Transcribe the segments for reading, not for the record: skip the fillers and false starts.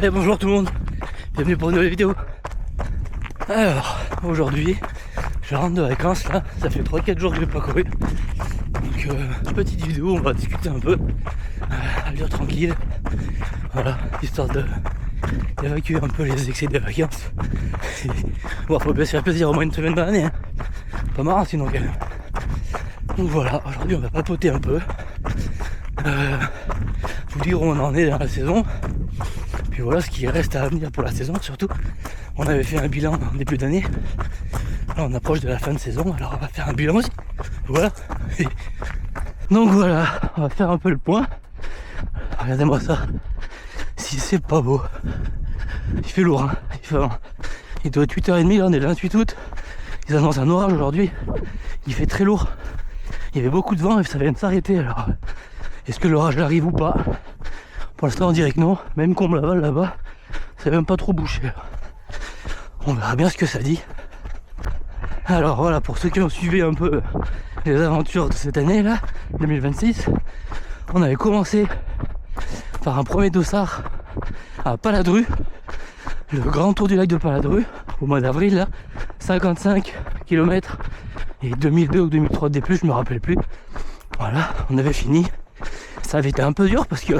Et bonjour tout le monde, bienvenue pour une nouvelle vidéo. Alors, aujourd'hui, je rentre de vacances là, ça fait 3-4 jours que je n'ai pas couru. Donc, petite vidéo, on va discuter un peu, allure tranquille, voilà, histoire d'évacuer un peu les excès des vacances. Bon, faut bien se faire plaisir au moins une semaine dans l'année, hein. Pas marrant sinon quand même. Donc voilà, aujourd'hui on va papoter un peu, vous dire où on en est dans la saison. Puis voilà ce qui reste à venir pour la saison surtout. On avait fait un bilan en début d'année. Là on approche de la fin de saison, alors on va faire un bilan aussi. Voilà. Donc voilà, on va faire un peu le point. Regardez-moi ça. Si c'est pas beau. Il fait lourd, hein. Il doit être 8h30, là on est le 28 août. Ils annoncent un orage aujourd'hui. Il fait très lourd. Il y avait beaucoup de vent et ça vient de s'arrêter. Alors est-ce que l'orage arrive ou pas? Pour l'instant on dirait que non, même qu'on me l'aval là-bas, c'est même pas trop bouché. On verra bien ce que ça dit. Alors voilà, pour ceux qui ont suivi un peu les aventures de cette année là, 2026, on avait commencé par un premier dossard à Paladru, le grand tour du lac de Paladru, au mois d'avril là, 55 km et 2002 ou 2003 de D+, je me rappelle plus. Voilà, on avait fini. Ça avait été un peu dur parce que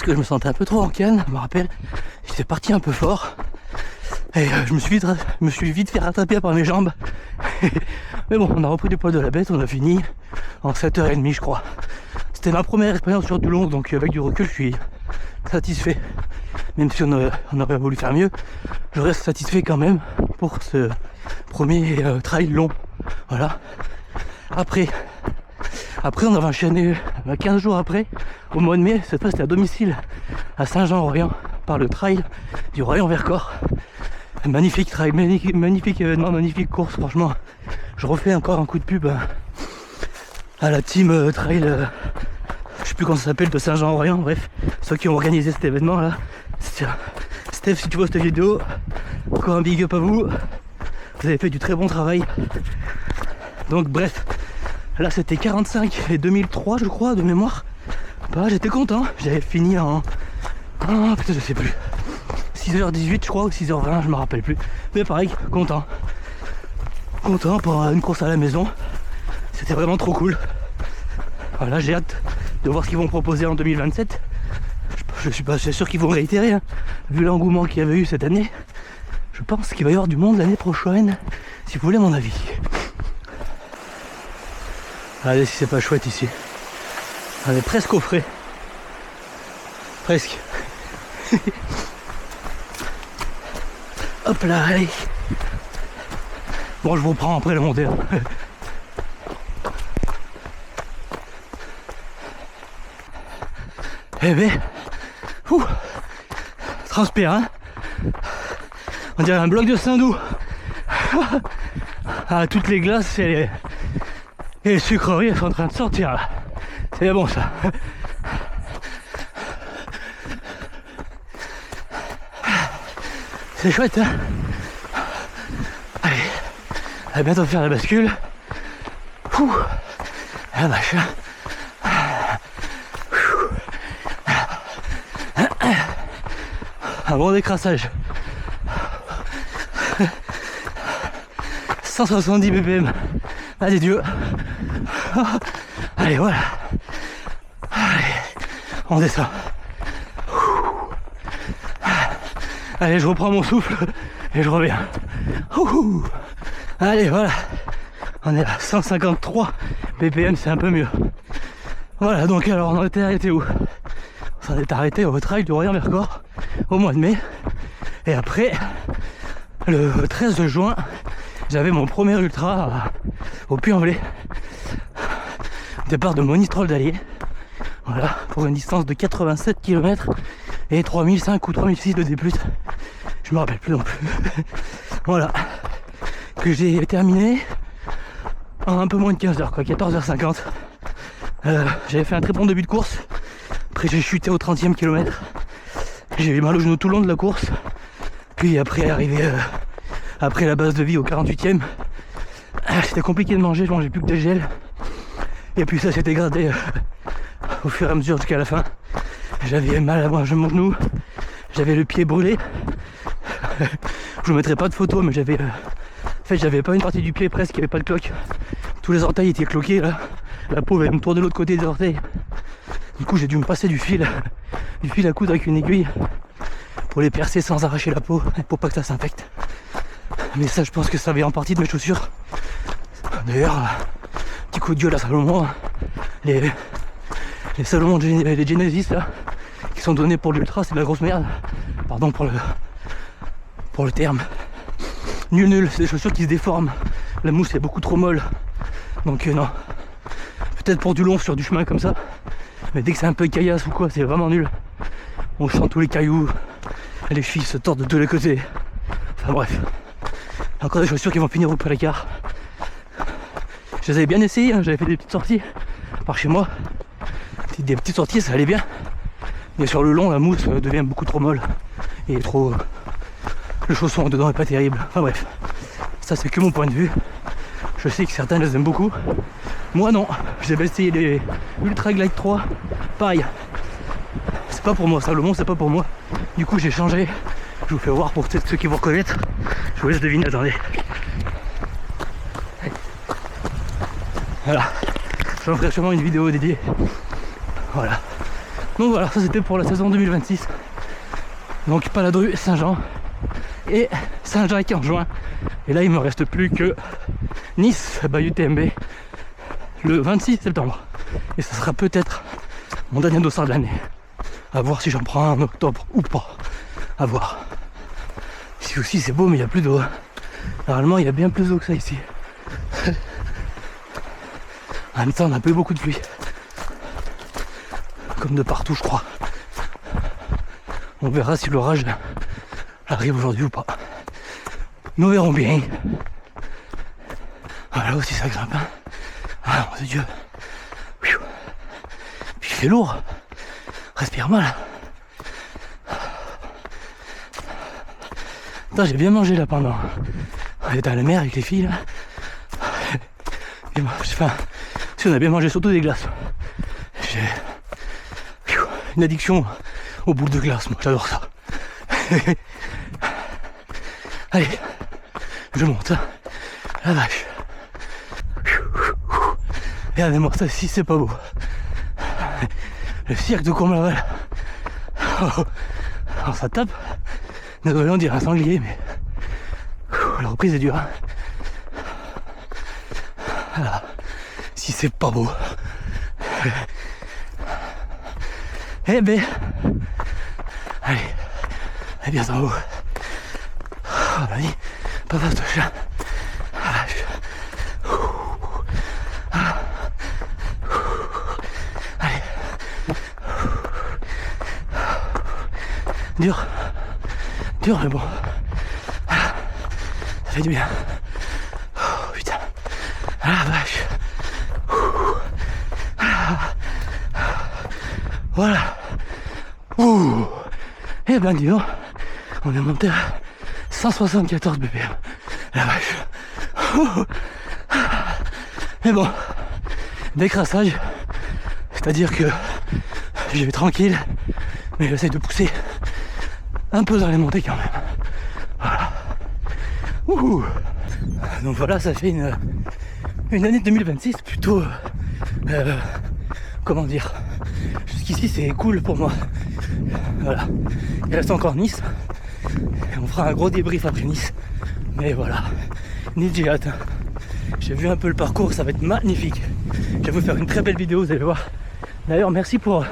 je me sentais un peu trop en canne, je me rappelle, j'étais parti un peu fort et je me suis vite fait rattraper par mes jambes. Mais bon, on a repris du poids de la bête, on a fini en 7h30 je crois. C'était ma première expérience sur du long, donc avec du recul je suis satisfait. Même si on aurait voulu faire mieux, je reste satisfait quand même pour ce premier trail long. Voilà. Après on avait enchaîné 15 jours après, au mois de mai, cette fois c'était à domicile, à Saint-Jean-Orient, par le trail du Royan-Vercors. Magnifique trail, magnifique événement, magnifique course, franchement. Je refais encore un coup de pub à la team trail, je sais plus comment ça s'appelle, de Saint-Jean-Orient, bref, ceux qui ont organisé cet événement là. Steph, si tu vois cette vidéo, encore un big up à vous, vous avez fait du très bon travail. Donc bref. Là c'était 45 et 2003 je crois de mémoire. Bah j'étais content, j'avais fini en... Ah putain je sais plus. 6h18 je crois ou 6h20 je me rappelle plus. Mais pareil, content. Content pour une course à la maison. C'était vraiment trop cool. Voilà, j'ai hâte de voir ce qu'ils vont proposer en 2027. Je suis pas sûr qu'ils vont réitérer, hein. Vu l'engouement qu'il y avait eu cette année. Je pense qu'il va y avoir du monde l'année prochaine, si vous voulez mon avis. Regardez si c'est pas chouette ici. On est presque au frais. Presque. Hop là, allez. Bon, je vous prends après le monter. Eh ben, transpire, hein. On dirait un bloc de Saint-Doux. Ah, toutes les glaces et les sucreries elles sont en train de sortir là. C'est bon ça. C'est chouette, hein. Allez, on va bientôt faire la bascule. Ouh, la vache. Un bon décrassage. 170 ppm. Allez Dieu. Allez voilà. Allez, on descend. Allez, je reprends mon souffle et je reviens. Allez voilà. On est à 153 ppm, c'est un peu mieux. Voilà, donc alors on était arrêté où? On s'en est arrêté au trail du Royan-Vercors au mois de mai. Et après, le 13 juin, j'avais mon premier ultra au Puy-en-Velay. Départ de Monistrol d'Allier. Voilà, pour une distance de 87 km et 3005 ou 3006 de D+. Je me rappelle plus non plus. Voilà. Que j'ai terminé en un peu moins de 15 heures, quoi, 14h50. J'avais fait un très bon début de course. Après j'ai chuté au 30e kilomètre. J'ai eu mal au genou tout le long de la course. Puis après arrivé après la base de vie au 48e, c'était compliqué de manger, je mangeais plus que des gels. Et puis ça s'est dégradé au fur et à mesure jusqu'à la fin. J'avais mal à mon genou, j'avais le pied brûlé. Je vous mettrai pas de photo, mais j'avais en fait j'avais pas une partie du pied presque, il n'y avait pas de cloque. Tous les orteils étaient cloqués là. La peau avait me tourner de l'autre côté des orteils. Du coup j'ai dû me passer du fil à coudre avec une aiguille pour les percer sans arracher la peau, pour pas que ça s'infecte. Mais ça je pense que ça vient en partie de mes chaussures. D'ailleurs, petit coup de gueule à Salomon, les Salomon les Genesis là, qui sont donnés pour l'ultra, c'est de la grosse merde. Pardon pour le terme. Nul, c'est des chaussures qui se déforment. La mousse est beaucoup trop molle. Donc non. Peut-être pour du long sur du chemin comme ça. Mais dès que c'est un peu caillasse ou quoi, c'est vraiment nul. On sent tous les cailloux. Les chevilles se tordent de tous les côtés. Enfin bref. Encore des chaussures qui vont finir au placard. Je les avais bien essayées, hein. J'avais fait des petites sorties par chez moi. Des petites sorties, ça allait bien. Mais sur le long, la mousse devient beaucoup trop molle. Et trop... le chausson dedans est pas terrible. Enfin bref. Ça c'est que mon point de vue. Je sais que certains les aiment beaucoup. Moi non. J'avais essayé les Ultra Glide 3. Pareil. C'est pas pour moi. Salomon, c'est pas pour moi. Du coup j'ai changé. Je vous fais voir pour peut-être ceux qui vont reconnaître. Je vous laisse deviner. Attendez. Voilà. J'en ferai sûrement une vidéo dédiée. Voilà. Donc voilà, ça c'était pour la saison 2026. Donc Paladru, Saint-Jean et Saint-Jacques en juin. Et là il me reste plus que Nice, Bayeux TMB le 26 septembre. Et ça sera peut-être mon dernier dossard de l'année. À voir si j'en prends un en octobre ou pas. À voir. Ici aussi c'est beau mais il n'y a plus d'eau. Normalement il y a bien plus d'eau que ça ici. En même temps on n'a pas eu beaucoup de pluie. Comme de partout je crois. On verra si l'orage arrive aujourd'hui ou pas. Nous verrons bien. Voilà aussi ça grimpe. Hein. Ah mon Dieu. Puis il fait lourd. Respire mal. Attends, j'ai bien mangé là pendant. On était à la mer avec les filles là. Et moi, enfin, si on a bien mangé surtout des glaces. J'ai une addiction aux boules de glace, moi j'adore ça. Allez, je monte. La vache. Regardez-moi ça, si c'est pas beau. Le cirque de Courbevoie. Alors ça tape. Désolé, on dirait un sanglier, mais la reprise est dure. Hein. Voilà. Si c'est pas beau. Eh ben, allez, bien en haut. Oh la vie, pas vaste chat. Allez. Dur mais bon. Ça fait du bien. Oh putain. Ah la vache. Voilà. Ouh. Eh ben dis donc, on est monté à 174 BPM. La vache. Ouh. Mais bon, décrassage. C'est-à-dire que j'y vais tranquille, mais j'essaie de pousser un peu dans les montées quand même. Voilà. Ouh. Donc voilà, ça fait une année 2026 plutôt... comment dire, jusqu'ici c'est cool pour moi. Voilà. Il reste encore Nice. Et on fera un gros débrief après Nice. Mais voilà. Nice, j'ai hâte. J'ai vu un peu le parcours, ça va être magnifique. Je vais vous faire une très belle vidéo, vous allez voir. D'ailleurs, merci pour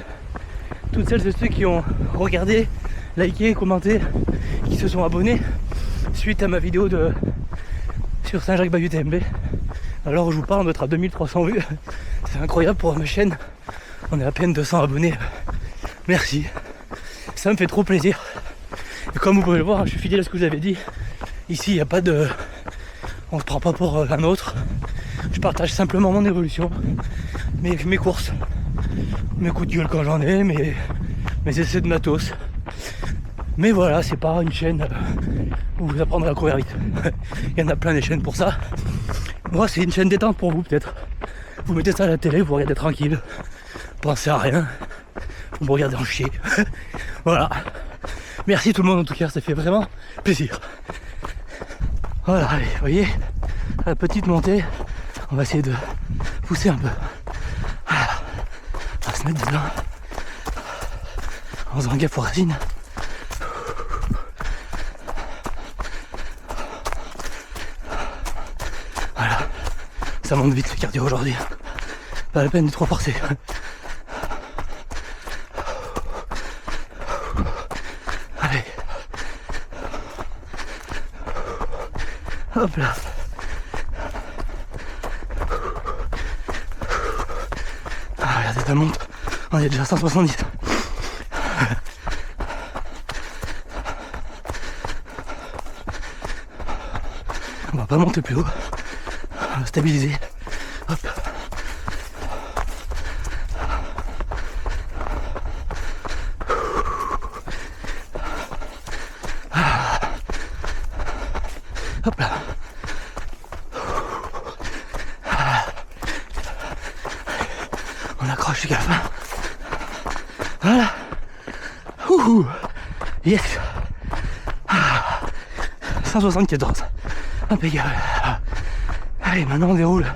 toutes celles et ceux qui ont regardé, liké, commenté, qui se sont abonnés suite à ma vidéo sur Saint-Jacques-Bayeux TMB. Alors je vous parle, on doit être à 2300 vues. C'est incroyable pour ma chaîne. On est à peine 200 abonnés. Merci. Ça me fait trop plaisir. Et comme vous pouvez le voir, je suis fidèle à ce que vous avez dit. Ici, il n'y a pas de... On se prend pas pour un autre. Je partage simplement mon évolution. Mes courses. Mes coups de gueule quand j'en ai. Mes essais de matos. Mais voilà, c'est pas une chaîne où vous apprendrez à courir vite. Il y en a plein des chaînes pour ça. Moi, c'est une chaîne détente pour vous, peut-être. Vous mettez ça à la télé, vous regardez tranquille. Pensez à rien. Vous me regardez en chier. Voilà. Merci tout le monde en tout cas, ça fait vraiment plaisir. Voilà, allez, vous voyez, la petite montée, on va essayer de pousser un peu. Voilà. On va se mettre dedans. En faisant gaffe aux racines. Voilà, ça monte vite le cardio aujourd'hui. Pas la peine de trop forcer. Allez. Hop là. Ah, regardez, ça monte. On est déjà à 170. On va pas monter plus haut. On va stabiliser. Hop. Hop là. On accroche jusqu'à la fin. Voilà. Ouh. Yes. 174. Impeccable. Allez, maintenant on déroule.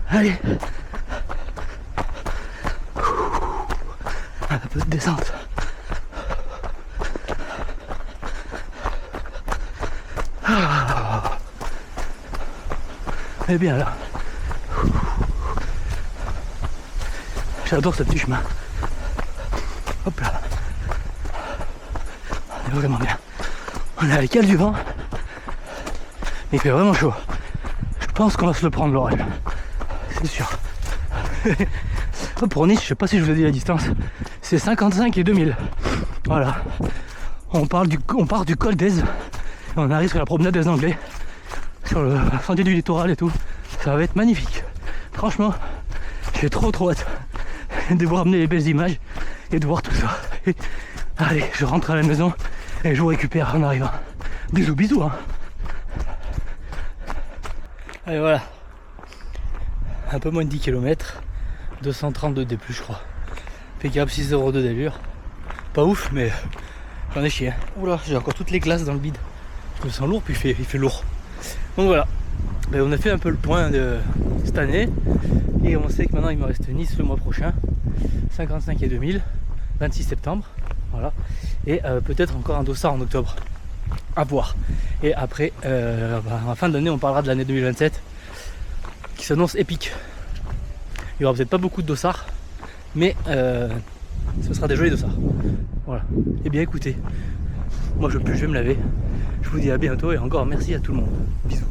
Allez. Un peu de descente. Eh bien là. J'adore ce petit chemin. Hop là. On est vraiment bien. On est à l'écale du vent. Mais il fait vraiment chaud. Je pense qu'on va se le prendre l'orage. C'est sûr. Pour Nice, je sais pas si je vous ai dit la distance. C'est 55 et 2000. Voilà. On part du col d'Aise. On arrive sur la promenade des Anglais. Sur le sentier du littoral et tout. Ça va être magnifique. Franchement, j'ai trop hâte de vous ramener les belles images et de voir tout ça. Et allez, je rentre à la maison et je vous récupère en arrivant. Bisous, bisous. Hein. Allez, voilà. Un peu moins de 10 km. 232 D+, je crois. Impeccable, 6,02 d'allure. Pas ouf, mais j'en ai chié. Hein. Oula, j'ai encore toutes les glaces dans le bide. Je me sens lourd, puis il fait lourd. Donc voilà. Ben, on a fait un peu le point de cette année. Et on sait que maintenant il me reste Nice le mois prochain. 55 et 2000. 26 septembre. Voilà. Et peut-être encore un dossard en octobre. À voir. Et après, en fin d'année, on parlera de l'année 2027. Qui s'annonce épique. Il n'y aura peut-être pas beaucoup de dossards. Mais ce sera des jolis dossards. Voilà. Et bien écoutez, moi je vais me laver. Je vous dis à bientôt et encore merci à tout le monde. Bisous.